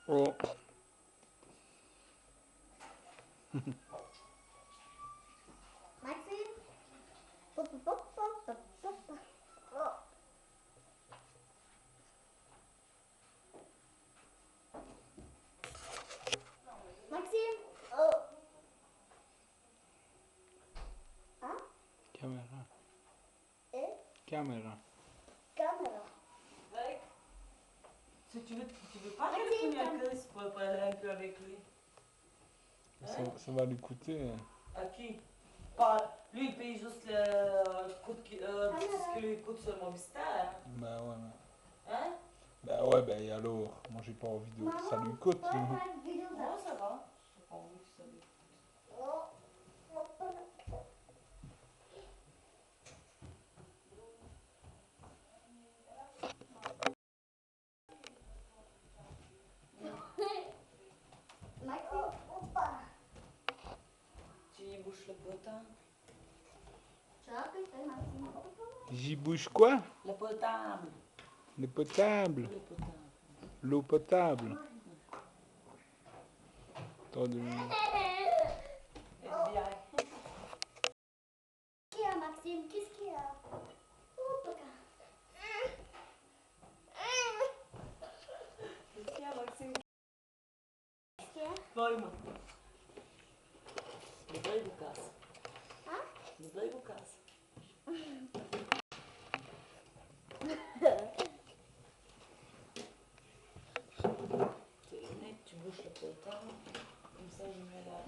Oh. Maxime? Pop, pop, pop, pop, pop, pop. Oh. Maxime? Oh. Hein? Caméra. Et? Caméra. Caméra. Mec, si tu veux pas téléphoner à Chris pour parler un peu avec lui. Hein? Ça va lui coûter. À qui? Pas, lui il paye juste le coût ce que lui coûte sur Movistar. Bah ouais. Hein? Bah ouais, bah alors, moi j'ai pas envie de... Ça lui coûte. Ouais, ouais, vidéo Non, là. ça va. J'ai pas envie que ça lui coûte. Oh. Maxime? Tu y bouches le potin. Tu as appelé Maxime? J'y bouge quoi? Le potable. Le potable. Le potable. L'eau potable. Attendez. FBI. Qu'est-ce qu'il y a, Maxime? Qu'est-ce qu'il y a? Oh, papa. Qu'est-ce qu'il y a, Maxime? Qu'est-ce qu'il y a? Vai-moi. Me dai do caso. Hein? Me dai do caso. Tu bouches le potin. Comme ça, je mets la...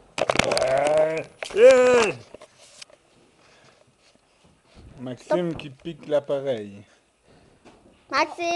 Maxime qui pique l'appareil. Maxime?